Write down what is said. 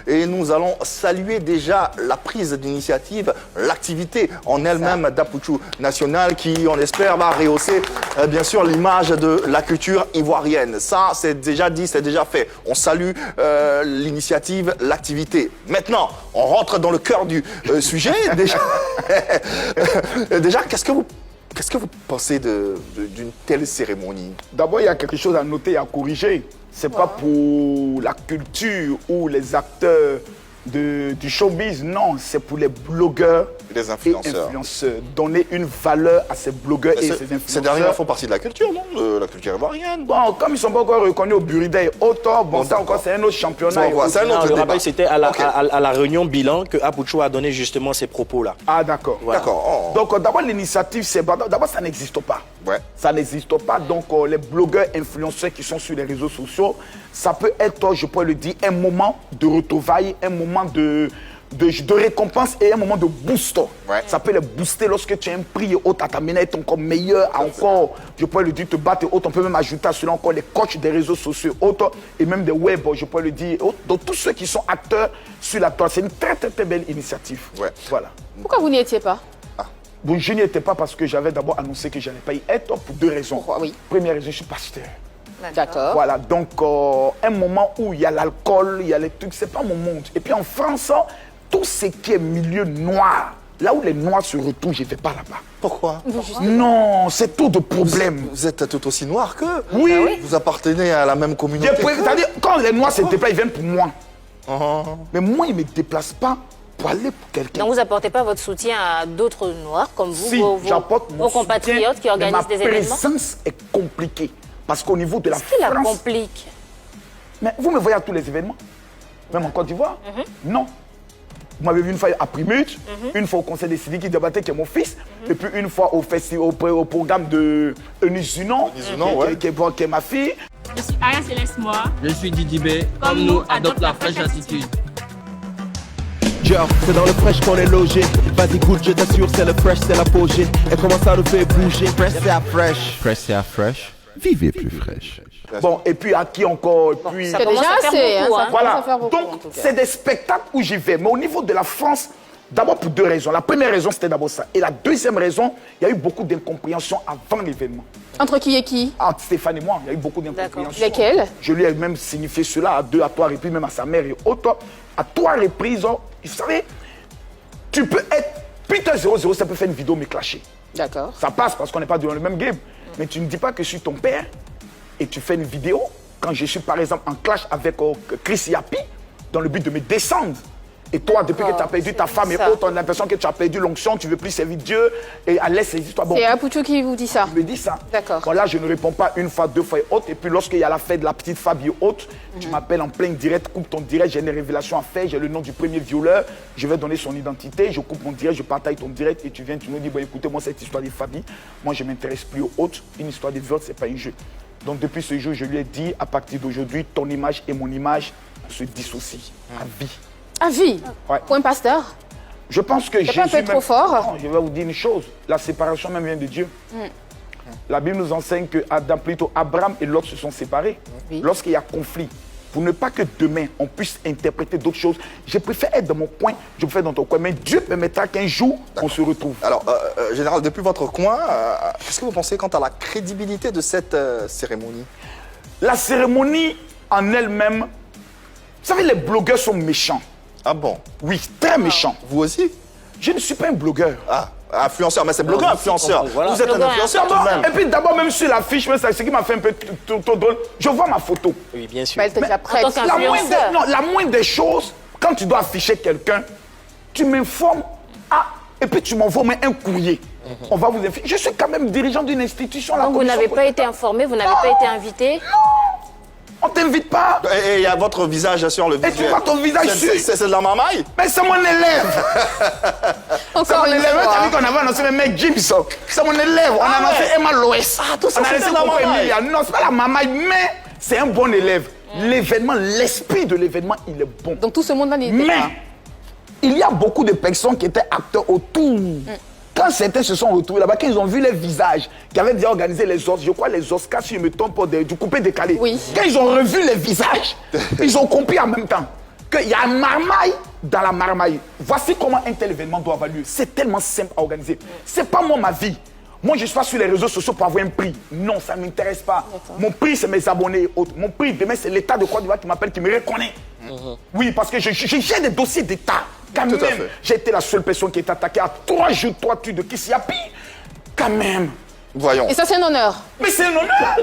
et nous allons saluer déjà la prise d'initiative, l'activité en elle-même d'Apouchou National qui, on espère, va rehausser bien sûr l'image de la culture ivoirienne. Ça, c'est déjà dit, c'est déjà fait. On salue l'initiative, l'activité. Maintenant, on rentre dans le cœur du sujet. Déjà, qu'est-ce que vous pensez d'une telle cérémonie? D'abord, il y a quelque chose à noter et à corriger. Ce n'est pas pour la culture ou les acteurs du showbiz, non, c'est pour les blogueurs les et influenceurs. Donner une valeur à ces blogueurs et ces influenceurs. Ces derniers font partie de la culture, non? La culture ivoirienne. Bon, comme ils ne sont pas encore reconnus au Burida et autres, bon, ça encore, c'est un autre championnat. C'est un autre Le débat. rappel, c'était à la réunion bilan que Apouchou a donné justement ces propos-là. Ah, d'accord. Voilà. D'accord. Donc, d'abord, l'initiative, c'est... D'abord, ça n'existe pas. Ouais. Ça n'existe pas. Donc, les blogueurs, influenceurs qui sont sur les réseaux sociaux, ça peut être, je pourrais le dire, un moment de retrouvailles, un moment de récompense et un moment de boost. Ouais. Ça peut les booster lorsque tu as un prix et autres, à t'amener à être encore meilleur, à encore, je pourrais le dire, te battre et autres. On peut même ajouter à cela encore les coachs des réseaux sociaux et autres, et même des web, je pourrais le dire. Donc, tous ceux qui sont acteurs sur la toile, c'est une très, très, très belle initiative. Ouais. Voilà. Pourquoi vous n'y étiez pas? Bon, je n'y étais pas parce que j'avais d'abord annoncé que je n'allais pas y être pour deux raisons. Pourquoi? Oui. Première raison, je suis pasteur. D'accord. Voilà, donc un moment où il y a l'alcool, il y a les trucs, c'est pas mon monde. Et puis en France, tout ce qui est milieu noir, là où les noirs se retrouvent, je ne vais pas là-bas. Pourquoi? Non, c'est tout de problème. Vous êtes tout aussi noir qu'eux. Oui. Vous appartenez à la même communauté. C'est-à-dire, quand les noirs se déplacent, ils viennent pour moi. Oh. Mais moi, ils ne me déplacent pas pour aller pour quelqu'un. Donc vous apportez pas votre soutien à d'autres noirs comme vous, Si, j'apporte mon vos compatriotes soutien, qui organisent des mais événements? ma présence est compliquée. Parce qu'au niveau de la Qu'est-ce qui la France... complique? Mais vous me voyez à tous les événements? Même en Côte d'Ivoire? Non. Vous m'avez vu une fois à Primute, une fois au Conseil des Sidiki Diabaté qui est mon fils, et puis une fois au programme de Eunice Zunon, qui est ma fille. Je suis Aya Céleste Moa. Je suis Didi B. Comme nous, adopte la fraîche attitude. C'est dans le fresh qu'on est logé. Vas-y goûte, je t'assure, c'est le fresh, c'est l'apogée. Et comment ça nous fait bouger? Fresh c'est à fresh. Fresh c'est à fresh. Vivez plus fraîche. Bon, et puis à qui encore? Et puis... Ça C'est commence déjà à faire assez, beaucoup, hein, hein. ça Voilà, commence à faire beaucoup, en donc tout cas. c'est des spectacles où j'y vais. Mais au niveau de la France, d'abord pour deux raisons. La première raison, c'était d'abord ça. Et la deuxième raison, il y a eu beaucoup d'incompréhension avant l'événement. Entre qui et qui? Entre Stéphane et moi, il y a eu beaucoup d'incompréhension. Lesquelles? Je lui ai même signifié cela à 2 à 3 reprises, même à sa mère et autres. À 3 reprises, vous savez, tu peux être Peter 00, ça peut faire une vidéo me clasher. D'accord. Ça passe parce qu'on n'est pas dans le même game. Mais tu ne dis pas que je suis ton père et tu fais une vidéo quand je suis par exemple en clash avec Chris Yapi dans le but de me descendre. Et toi, depuis que tu as perdu ta femme et ça. autres, on a l'impression que tu as perdu l'onction, tu ne veux plus servir Dieu et à laisse ces histoires. Bon, C'est Apouchou qui vous dit ça? il me dit ça. D'accord. Bon, là, je ne réponds pas une fois, 2 fois et autres. Et puis, lorsqu'il y a la fête de la petite Fabio haute, tu m'appelles en plein direct, coupe ton direct, j'ai une révélation à faire, j'ai le nom du premier violeur, je vais donner son identité, je coupe mon direct, je partage ton direct et tu viens, tu nous dis, bon, écoutez, moi, cette histoire de Fabi, moi, je ne m'intéresse plus aux autres. Une histoire de viol, ce n'est pas un jeu. Donc, depuis ce jour, je lui ai dit, à partir d'aujourd'hui, ton image et mon image se dissocient à vie. À vie. Ouais. Point pasteur. Je pense que Jésus pas un peu trop fort? Non, je vais vous dire une chose. La séparation même vient de Dieu. La Bible nous enseigne que Adam, plutôt Abraham et Lot se sont séparés. Oui. Lorsqu'il y a conflit, pour ne pas que demain on puisse interpréter d'autres choses, je préfère être dans mon coin, je préfère dans ton coin. Mais Dieu permettra qu'un jour on se retrouve. Alors, Général, depuis votre coin, qu'est-ce que vous pensez quant à la crédibilité de cette cérémonie? La cérémonie en elle-même, vous savez, les blogueurs sont méchants. Ah bon? Oui, très méchants. Vous aussi? Je ne suis pas un blogueur. Ah, influenceur, mais c'est blogueur, influenceur. Voilà. Vous êtes un Blogueur, influenceur tout de même. Et puis d'abord, même sur l'affiche, ce qui m'a fait un peu trop drôle, je vois ma photo. Oui, bien sûr. Elle était déjà prête. en tant La moindre, Influenceur. non, la moindre des choses, quand tu dois afficher quelqu'un, tu m'informes, et puis tu m'envoies même un courrier. On va vous afficher. Je suis quand même dirigeant d'une institution. la Donc vous commission n'avez pas politique. été informé, vous n'avez pas été invité? On t'invite pas. Et il y a votre visage sur le visuel. tu vois ton visage sur- C'est de la mamaille? Mais c'est mon élève. C'est Encore mon une élève. Tu as vu fois. qu'on avait annoncé le mec Jim, ça. C'est mon élève. On a annoncé Emma Loès. tout ça, On a c'est laissé de la Coco mamaille. Emilia. Non, c'est pas la mamaille, mais c'est un bon élève. L'événement, l'esprit de l'événement, il est bon. Donc tout ce monde-là n'y était Mais pas. il y a beaucoup de personnes qui étaient acteurs autour. Quand certains se sont retrouvés là-bas, quand ils ont vu les visages, qui avaient déjà organisé les Oscars, je crois les Oscars, si je me trompe pas, du coupé décalé. Oui. Quand ils ont revu les visages, ils ont compris en même temps qu'il y a un marmaille dans la marmaille. Voici comment un tel événement doit avoir lieu. C'est tellement simple à organiser. C'est pas moi ma vie. Moi, je suis pas sur les réseaux sociaux pour avoir un prix. Non, ça ne m'intéresse pas. Mon prix, c'est mes abonnés et autres. Mon prix, demain, c'est l'État de Côte d'Ivoire qui m'appelle, qui me reconnaît. Oui, parce que j'ai des dossiers d'État. Quand Tout à même, fait. j'ai été la seule personne qui est attaquée à 3 jours, 3 tues de Kissiapi. Quand même. Voyons. Et ça, c'est un honneur. Mais c'est un honneur.